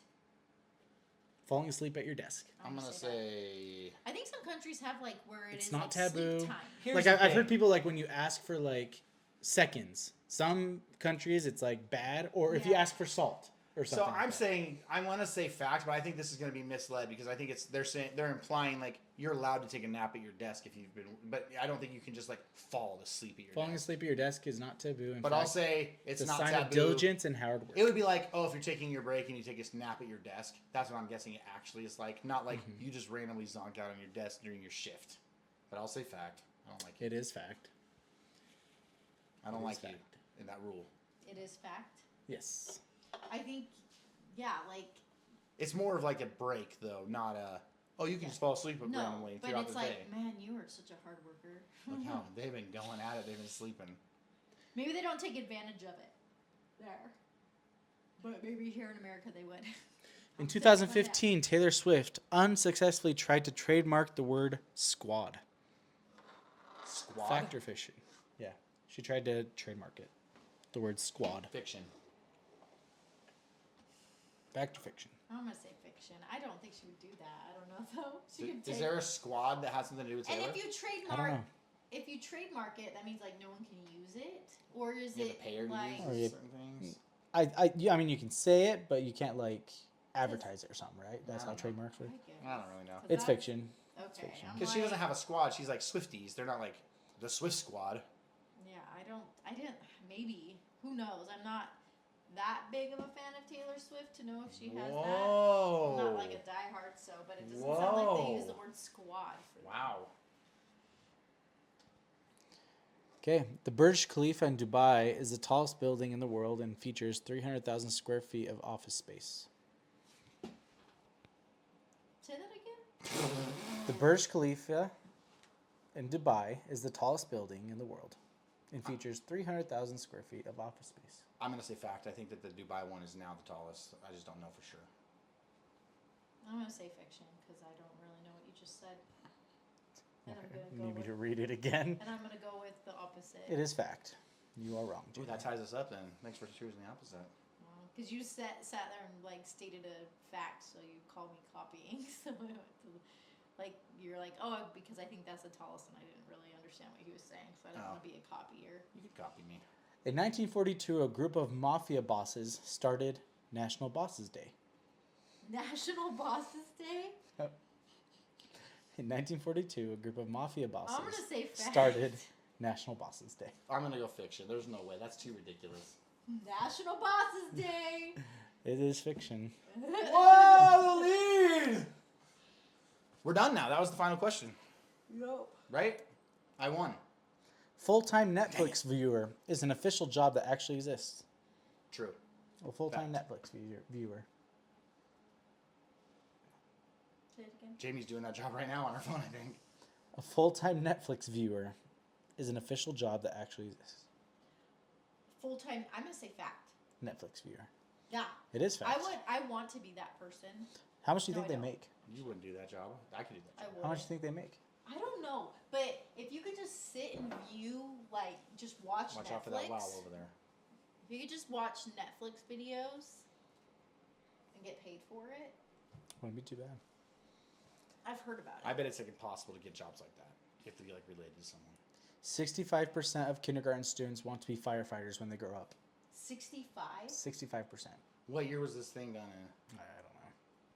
Falling asleep at your desk. I'm gonna that. say I think some countries have like where It's is not like taboo. sleep time. Here's Like the I've heard thing. people like when you ask for like seconds. Some countries it's like bad, or if you Yeah. ask for salt or So something. I'm like that. saying I want to say fact, but I think this is going to be misled because I think they're implying like you're allowed to take a nap at your desk if you've been, but I don't think you can just like fall asleep at your falling desk. asleep at your desk is not taboo. In But fact, I'll say it's it's a not sign taboo. of diligence and hard work. It would be like, oh, if you're taking your break and you take a nap at your desk, that's what I'm guessing it actually is like. Not like Mm-hmm. you just randomly zonk out on your desk during your shift. But I'll say fact. I don't like it. It is fact. I don't it is like you fact. in that rule. It is fact. Yes. I think, yeah, like It's more of like a break though, not a oh you can Yeah. just fall asleep no, randomly but throughout it's the like, day. man, you are such a hard worker. Look how they've been going at it. They've been sleeping. Maybe they don't take advantage of it there, but maybe here in America they would. In I'm saying my dad. 2015, Taylor Swift unsuccessfully tried to trademark the word squad. Squad Fact or fiction? Yeah. She tried to trademark it. The word squad. fiction. Fact or fiction? I'm gonna say fiction. I don't think she would do that. I don't know though. She could Is take. there a squad that has something to do with And Taylor? if you I don't trademark, know. if you trademark it, that means like no one can use it, or is You have it to pay her to like? use Or you- certain things. I mean, you can say it, but you can't like advertise it or something, right? That's I how don't know. trademarks work. I guess. I don't really know. It's that- fiction. Okay. fiction. I'm Because she doesn't like- have a squad. She's like Swifties. They're not like The Swift Squad. Yeah, I didn't, maybe. Who knows? I'm not that big of a fan of Taylor Swift to know if she has that. I'm not like a diehard, so, but it doesn't sound like they use the word squad for that. Wow. Okay, the Burj Khalifa in Dubai is the tallest building in the world and features 300,000 square feet of office space. Say that again? The Burj Khalifa in Dubai is the tallest building in the world and features 300,000 square feet of office space. I'm going to say fact. I think that the Dubai one is now the tallest. I just don't know for sure. I'm going to say fiction because I don't really know what you just said. And I'm going to go Need me with, to read it again? and I'm going to go with the opposite. It is fact. You are wrong, Ooh, Jamie. that ties us up then. Thanks for choosing the opposite. Because you sat there and like stated a fact, so you called me copying. So I went to, like, you're like, oh, because I think that's the tallest, and I didn't really understand what he was saying, so I didn't want to be a copier. You could copy me. In 1942, a group of mafia bosses started National Bosses Day. National Bosses Day? In 1942, a group of mafia bosses I'm going to say fact. started National Bosses Day. I'm going to go fiction. There's no way. That's too ridiculous. National Bosses Day! It is fiction. Whoa, the lead! We're done now. That was the final question. Nope. Right? I won. Full-time Netflix viewer is an official job that actually exists. True. A full-time Fact. Netflix viewer. Say it again. Jamie's doing that job right now on her phone, I think. A full-time Netflix viewer is an official job that actually exists. Full-time, I'm going to say fact. Netflix viewer. Yeah. It is fact. I want to be that person. How much do you No, think I they don't. make? You wouldn't do that job. I could do that I job. would. How much do you think they make? I don't know, but if you could just sit and view, like, just watch Watch Netflix. out for that wow over there. If you could just watch Netflix videos and get paid for it, Wouldn't be too bad. I've heard about it. I bet it's like impossible to get jobs like that. You have to be like related to someone. 65% of kindergarten students want to be firefighters when they grow up. 65? 65%. What year was this thing done in? I don't know.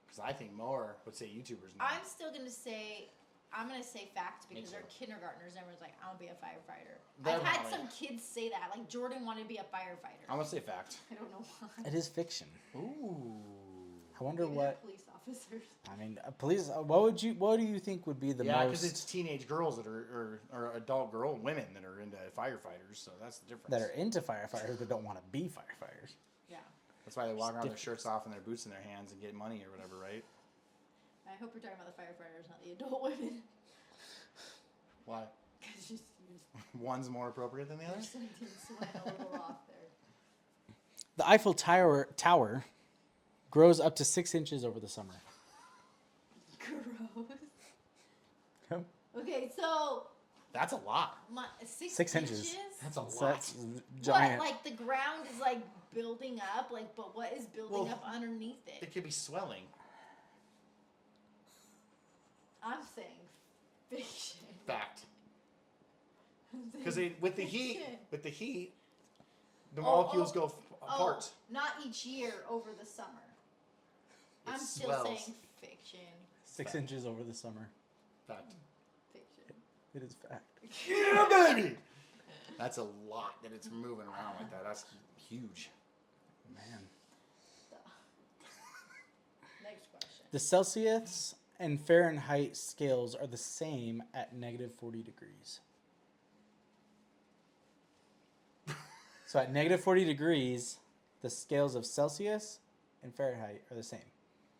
Because I think more would say YouTubers now. I'm still gonna say, I'm gonna say fact Me because too. they're kindergartners. And everyone's like, I want to be a firefighter. They're I've had not, some yeah. kids say that. Like Jordan wanted to be a firefighter. I'm going to say fact. I don't know why. It is fiction. Ooh. I wonder Maybe they're what. police officers. I mean, police. What do you think would be the Yeah, most because it's teenage girls that are or adult women that are into firefighters, so that's the difference. that are into firefighters but don't want to be firefighters? Yeah. That's why they walk around with their different. shirts off and their boots in their hands and get money or whatever, right? I hope you're talking about the firefighters, not the adult women. Why? Because you One's more appropriate than the your other? sentence went a little off there. The Eiffel Tower grows up to 6 inches over the summer. Gross. Okay, so That's a lot. 6 inches. That's a lot. That's What, giant. like the ground is like building up, like, but what is building Well, up underneath it? It could be swelling. I'm saying fiction. Fact. I'm saying Because with the heat, fiction. the molecules go apart. Oh, not each year over the summer. It I'm still swells. saying fiction. 6 inches over the summer. Fact. Fiction. It is fact. Yeah, baby. That's a lot that it's moving around like that. That's huge. Man. Next question. The Celsius and Fahrenheit scales are the same at negative 40 degrees. So at negative 40 degrees, the scales of Celsius and Fahrenheit are the same.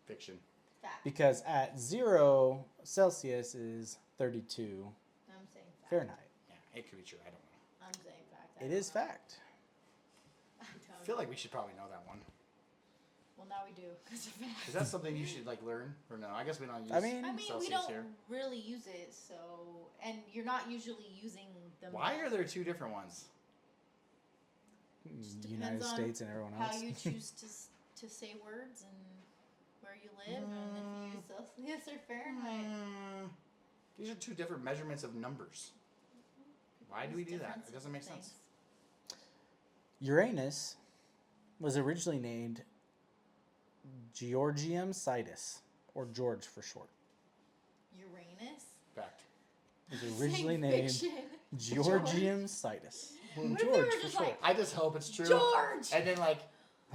Fiction. Fact. Because at 0 Celsius is 32 I'm saying fact. Fahrenheit. Yeah, it could be true. I don't know. I'm saying fact. I It don't is know. fact. I I don't feel know. like we should probably know that one. Well, now we do. 'Cause of fact. Is that something you should like learn or no? I guess we don't use. I mean, I mean, Celsius we don't here. really use it, so, and you're not usually using them. Why are there two different ones? Just United depends on States and everyone how else. you choose to say words and where you live, and if you use Celsius or Fahrenheit. These are two different measurements of numbers. Why do we do that? Difference It doesn't make of sense. things. Uranus was originally named Georgium Sidus, or George for short, Uranus. Fact. was originally Saying named fiction. Georgium Citus. Well, What if they George were for just short. like, I just hope it's true. George! And then like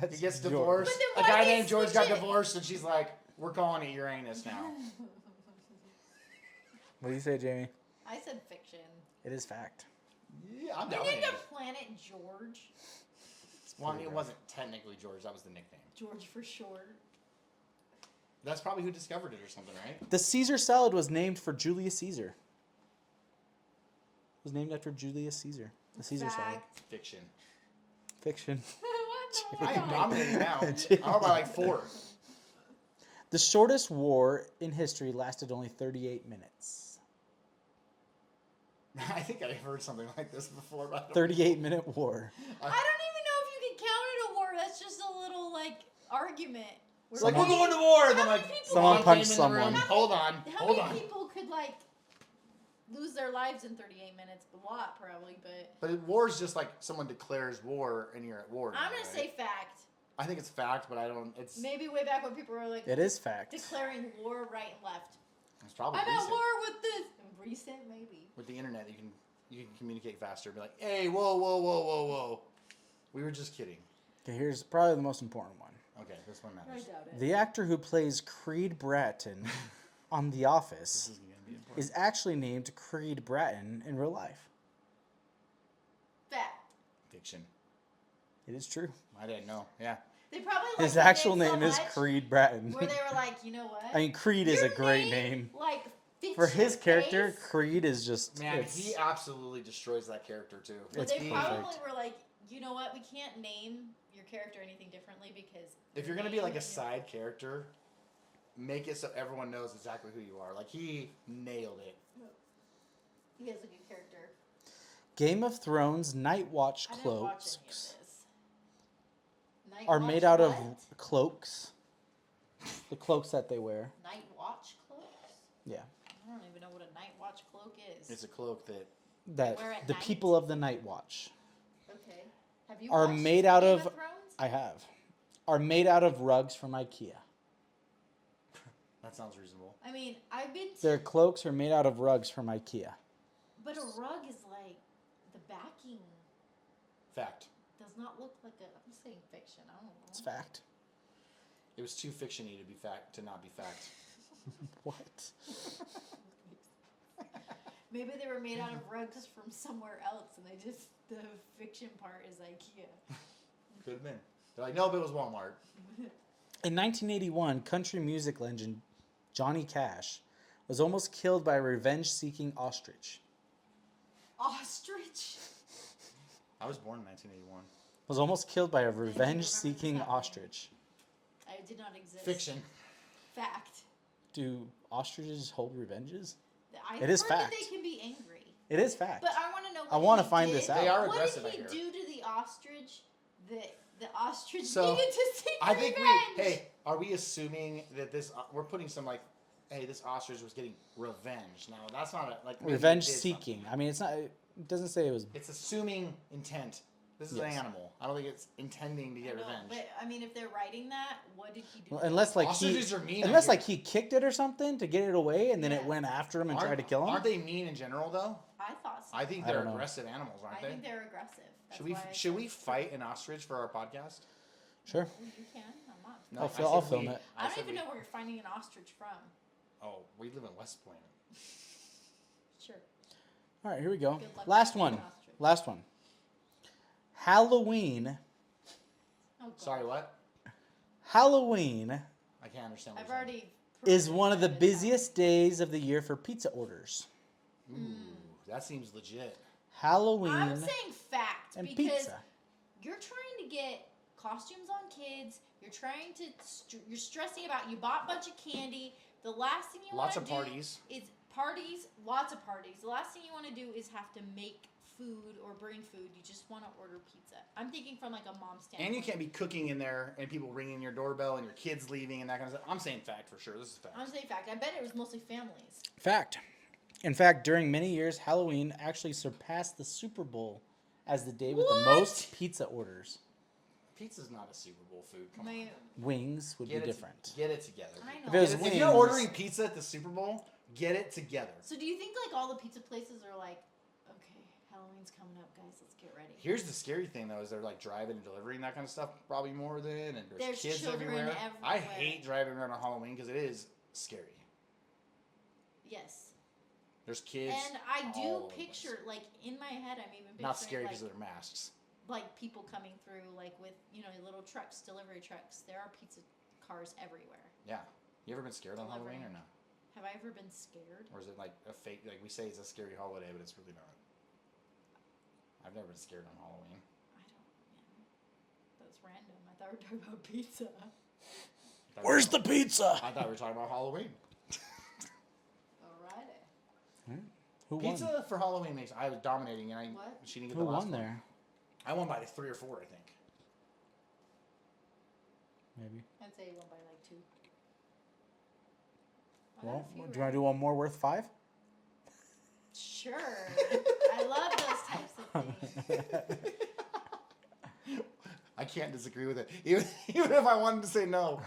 That's he gets George. divorced. But A then why guy they named George got switch it? divorced, and she's like, "We're calling it Uranus now." What do you say, Jamie? I said fiction. It is fact. Yeah, I'm We down. named with it. a planet George. Well, I mean, pretty it rough. wasn't technically George. That was the nickname. George for short. That's probably who discovered it or something, right? The Caesar salad was named for Julius Caesar. It was named after Julius Caesar. The Caesar salad. Fact. Fiction. Fiction. What the I am fuck? dominating now. I'm up by like 4. The shortest war in history lasted only 38 minutes. I think I've heard something like this before. But 38-minute war. I don't even know if you can count it a war. That's just a little like argument. It's like, we're going to war. And then How like, many people- Someone mom punched came in the room. someone. Hold on. How Hold many on. people could like lose their lives in 38 minutes? A lot, probably. But But war is just like someone declares war and you're at war. I'm now, gonna right? say fact. I think it's fact, but I don't. It's Maybe way back when people were like It is fact. declaring war right and left. it's probably I'm at recent. war with this. Recent, maybe. With the internet, you can communicate faster. Be like, hey, whoa, whoa, whoa, whoa, whoa. We were just kidding. Okay, here's probably the most important one. Okay, this one I matters. doubt it. The actor who plays Creed Bratton on The This Office is gonna be important. is actually named Creed Bratton in real life. Fact. Fiction. It is true. I didn't know. Yeah. They probably like His the actual so name is much Creed Bratton. Where they were like, you know what? I mean, Creed is Your a great name. Like For his character, face, Creed is just. Man, it's- he absolutely destroys that character too. but it's they perfect. probably were like, you know what? We can't name your character anything differently because If your you're gonna be name like a is- side character, make it so everyone knows exactly who you are. Like he nailed it. he has a good character. Game of Thrones Night Watch I didn't watch any of cloaks this. Night are Watch made out of what? cloaks. The cloaks that they wear. Night Watch cloaks. Yeah. I don't even know what a Night Watch cloak is. It's a cloak that That Wear at the night? people of the Night Watch Okay. Have you are watched made out Game of. Thrones? I have. Are made out of rugs from IKEA. that sounds reasonable. I mean, I've been to, Their cloaks are made out of rugs from IKEA. but a rug is like the backing Fact. does not look like a. I'm saying fiction. I don't know. It's fact. It was too fictiony to be fact to not be fact. What? Maybe they were made out of rugs from somewhere else, and they just the fiction part is IKEA. Could have been. They're like, no, but it was Walmart. In 1981, country music legend Johnny Cash was almost killed by a revenge-seeking ostrich. Ostrich. I was born in 1981. Was almost killed by a remember this revenge-seeking happening. ostrich. I did not exist. Fiction. Fact. Do ostriches hold revenges? I It is heard that fact. they can be angry. It is fact. But I want to know. I What wanna he find did. this out. They are What aggressive, I did he hear. do to the ostrich? The ostrich So, needed to seek I think revenge. hey, are we assuming that this? We're putting some like, hey, this ostrich was getting revenge. Now that's not a like maybe he Revenge did seeking. something. I mean, it's not. It doesn't say it was. It's assuming intent. This is Yes. an animal. I don't think it's intending to I get know, revenge. but I mean, if they're writing that, what did he do? Well, unless like Ostriches he, are mean. I unless hear. like he kicked it or something to get it away, and then it Yeah. went after him and Aren't- tried to kill him. Aren't they mean in general though? I thought so. I think I they're don't know. aggressive animals, aren't I they? think they're aggressive. That's Should we why I should said- we fight an ostrich for our podcast? Sure. You can. I'm not. No, I'll I fil- said I'll film we. it. I don't said even we. know where you're finding an ostrich from. Oh, we live in West Point. Sure. All right, here we go. Good luck Last finding one. an ostrich. Last one. Halloween. Oh, God. Sorry, what? Halloween I can't understand. What I've you're saying. already. is one of the proven that it's busiest days of the year for pizza orders. Ooh, that seems legit. Halloween I'm saying fact and because pizza. you're trying to get costumes on kids. You're trying to. You're stressing about. You bought a bunch of candy. The last thing you want Lots to of do parties. is parties. Lots of parties. The last thing you want to do is have to make food or bring food. You just want to order pizza. I'm thinking from like a mom standpoint. And you can't be cooking in there and people ringing your doorbell and your kids leaving and that kind of stuff. I'm saying fact for sure. This is fact. I'm saying fact. I bet it was mostly families. Fact. In fact, during many years, Halloween actually surpassed the Super Bowl as the day with the What? most pizza orders. Pizza's not a Super Bowl food. Come My, Wings would on. be different. Get it together. I know. If it was If wings, you're ordering pizza at the Super Bowl, Get it together. So do you think like all the pizza places are like, okay, Halloween's coming up, guys, let's get ready. Here's the scary thing though, is they're like driving and delivering that kind of stuff probably more than, and there's kids children everywhere. I everywhere. hate driving around on Halloween because it is scary. Yes. There's kids. And I all do over the picture, place. like in my head, I'm even picturing Not scary because like, of their masks. like people coming through, like with little trucks, delivery trucks. There are pizza cars everywhere. Yeah. You ever been scared on Halloween or no? Have I ever been scared? Or is it like a fake? Like we say it's a scary holiday, but it's really not. I've never been scared on Halloween. I don't. Yeah. That's random. I thought we were talking about pizza. Where's the pizza? I thought we were talking about Halloween. Alrighty. Who Pizza won? for Halloween makes. I was dominating, and What? she didn't get Who the last won one. there? I won by 3 or 4, I think. Maybe. I'd say one by like 2. I Well, had a few do you want to do one more worth 5? Sure. I love those types of things. I can't disagree with it. Even if I wanted to say no.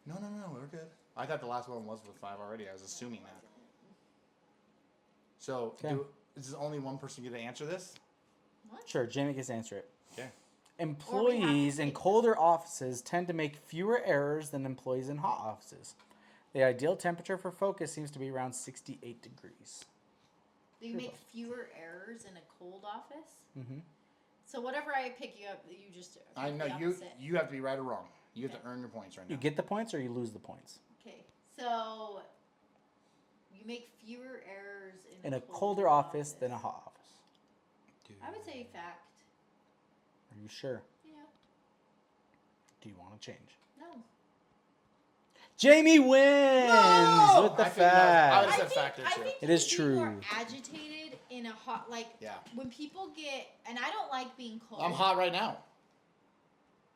No, we're good. I thought the last one was with 5 already. I was assuming that. So, Okay. is only one person get to answer this? What? Sure, Jamie gets to answer it. Okay. Employees in pick colder offices tend to make fewer errors than employees in hot offices. The ideal temperature for focus seems to be around 68 degrees. Do you make fewer errors in a cold office? Mm-hmm. So whatever I pick, you just. I know the you. opposite. You have to be right or wrong. You have Okay. to earn your points right now. You get the points or you lose the points. Okay, so you make fewer errors In a colder office than a hot office. I would say fact. Are you sure? Yeah. Do you want to change? No. Jamie wins No! with the I figured that was- I fact. would've said fact I too. think It you is can be true. more agitated in a hot, like Yeah. when people get, and I don't like being cold. I'm hot right now.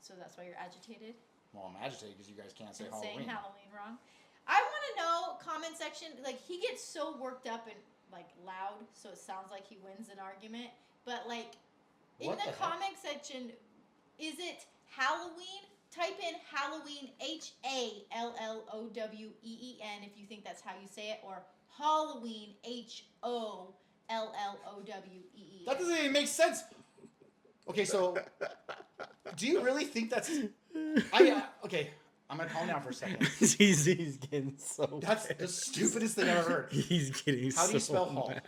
So that's why you're agitated. Well, I'm agitated because you guys can't say And Halloween. saying Halloween wrong. I want to know, comment section, like he gets so worked up and like loud, so it sounds like he wins an argument. But like in What the the heck? comment section, is it Halloween? Type in Halloween HALLOWEEN if you think that's how you say it, or Halloween HOLLOWEEN. That doesn't even make sense. Okay, so do you really think that's? Okay. I'm gonna calm down for a second. he's getting so That's mad. the stupidest thing I've ever heard. He's getting How do you so spell Hall? mad.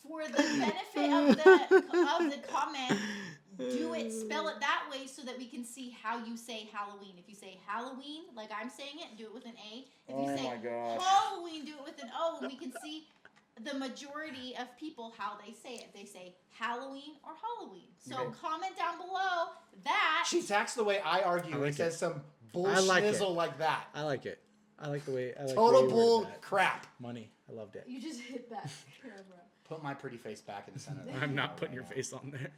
For the benefit of the comment, spell it that way so that we can see how you say Halloween. If you say Halloween, like I'm saying it, do it with an A. If you Oh say my gosh. Halloween, do it with an O, and we can see the majority of people how they say it. They say Halloween or Halloween. So Okay. comment down below that. She attacks the way I argue. I like He says it. some I like it. bullshnizzle like that. I like it. I like the way. I like Total the way you bull worded that. crap. Money. I loved it. You just hit that camera. Put my pretty face back in the center. of the I'm camera not putting right your now. face on there.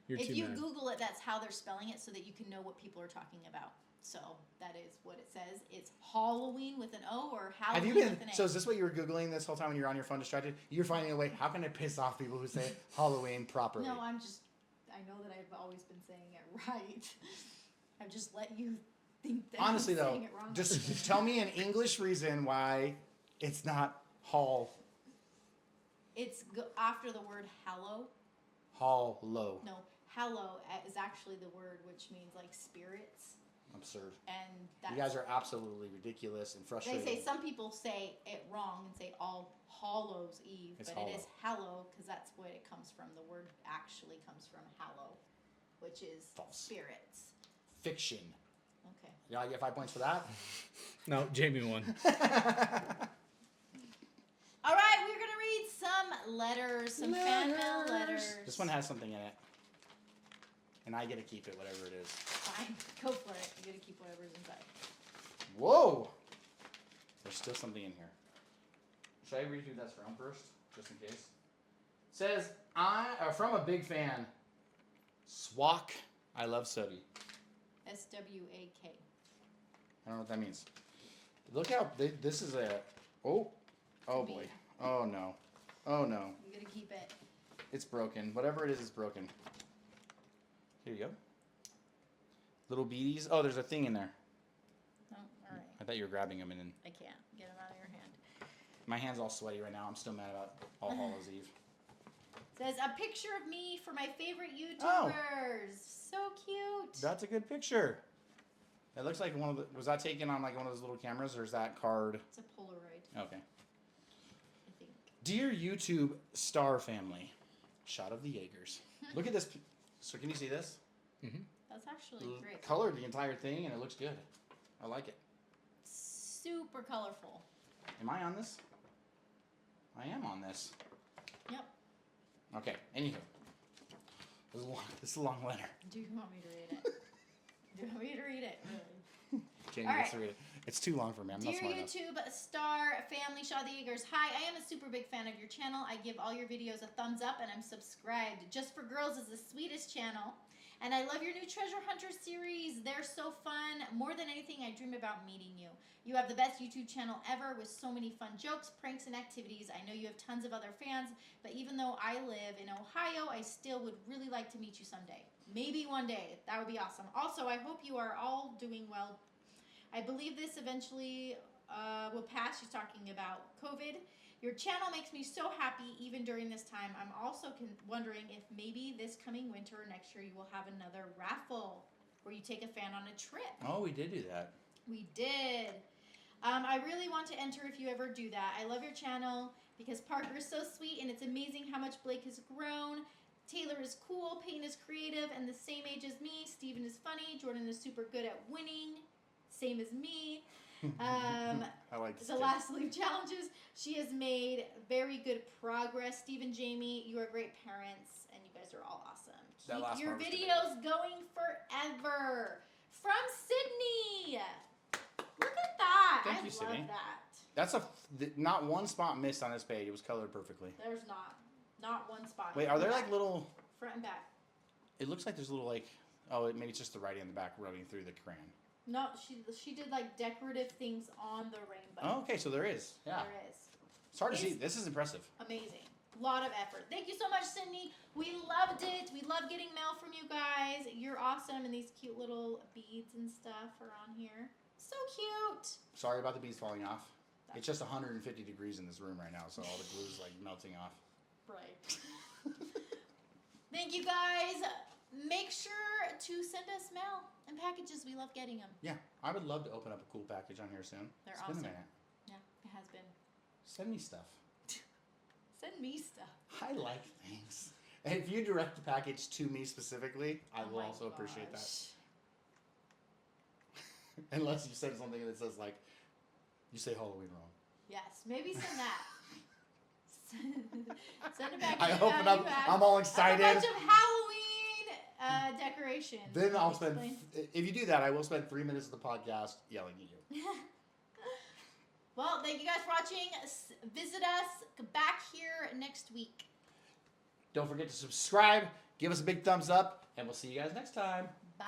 You're If too you mad. Google it, that's how they're spelling it so that you can know what people are talking about. So that is what it says. It's Halloween with an O or Have Halloween you been? with an A. So is this what you were googling this whole time when you were on your phone distracted? You're finding a way. How can I piss off people who say Halloween properly? No, I know that I've always been saying it right. I've just let you think that Honestly I'm though, saying it wrong. just tell me an English reason why it's not Hall. It's after the word hallow. Hollow. No, hallow is actually the word which means like spirits. Absurd. And that's, You guys are absolutely ridiculous and they frustrating. say some people say it wrong and say All Hallows Eve, It's but it is hallow because that's what it comes from. The word actually comes from hallow, which is False. spirits. Fiction. Okay. You know, I get 5 points for that. No, Jamie won. All right, we're gonna read some letters, some fan mail letters. This one has something in it, and I get to keep it, whatever it is. Fine, go for it. You gotta keep whatever's inside. Whoa! There's still something in here. Should I read who that's from first, just in case? It says, from a big fan, Swak. I love SOTY. SWAK. I don't know what that means. Look how this is a. Oh boy. Oh no. Oh no. You gotta keep it. It's broken. Whatever it is, it's broken. Here you go. Little beaties. Oh, there's a thing in there. Oh, all right. I thought you were grabbing them and then. I can't get them out of your hand. My hand's all sweaty right now. I'm still mad about All Hallows Eve. Says a picture of me for my favorite YouTubers. Oh. So cute. That's a good picture. It looks like one of the. Was that taken on like one of those little cameras, or is that card? It's a Polaroid, Okay. I think. Dear YouTube star family, shot of the Jaegers. Look at this. So can you see this? That's actually great. Colored the entire thing, and it looks good. I like it. Super colorful. Am I on this? I am on this. Yep. Okay. Anywho, this is a long letter. Do you want me to read it? Do you want me to read it? Really? Jamie All gets to right. read it. It's too long for me. I'm not Dear smart enough. YouTube star family, Shaw the Eagers. Hi, I am a super big fan of your channel. I give all your videos a thumbs up and I'm subscribed. Just for Girls is the sweetest channel. And I love your new Treasure Hunter series. They're so fun. More than anything, I dream about meeting you. You have the best YouTube channel ever with so many fun jokes, pranks, and activities. I know you have tons of other fans, but even though I live in Ohio, I still would really like to meet you someday. Maybe one day. That would be awesome. Also, I hope you are all doing well. I believe this eventually will pass. She's talking about COVID. Your channel makes me so happy even during this time. I'm also wondering if maybe this coming winter or next year you will have another raffle where you take a fan on a trip. Oh, we did do that. We did. I really want to enter if you ever do that. I love your channel because Parker is so sweet and it's amazing how much Blake has grown. Taylor is cool, Peyton is creative and the same age as me. Steven is funny. Jordan is super good at winning. Same as me. I like this The kid. last leave challenges. She has made very good progress. Stephen, Jamie, you are great parents, and you guys are all awesome. That Keep last your part was videos going forever. From Sydney. Look at that. Thank I you, love Sydney. that. That's not one spot missed on this page. It was colored perfectly. There's not one spot. Wait, are there like little? Front and back. It looks like there's little like. Oh, maybe it's just the writing on the back rubbing through the crayon. No, she did like decorative things on the rainbow. Oh, okay, so there is. Yeah. There is. It's hard to see. It's- This is impressive. Amazing. Lot of effort. Thank you so much, Sydney. We loved it. We love getting mail from you guys. You're awesome, and these cute little beads and stuff are on here. So cute. Sorry about the beads falling off. It's just 150 degrees in this room right now, so all the glue's like melting off. Right. Thank you guys. Make sure to send us mail and packages. We love getting them. Yeah, I would love to open up a cool package on here soon. They're It's awesome. been a minute. Yeah, it has been. Send me stuff. Send me stuff. I like things. And if you direct the package to me specifically, I Oh will my also appreciate that. gosh. Unless you said something that says like, you say Halloween wrong. Yes, maybe send that. Send it back. I to open you up, had I'm all a excited. bunch of Halloween decorations. Then I'll spend, Explain. if you do that, I will spend 3 minutes of the podcast yelling at you. Well, thank you guys for watching. Visit us back here next week. Don't forget to subscribe, give us a big thumbs up, and we'll see you guys next time. Bye.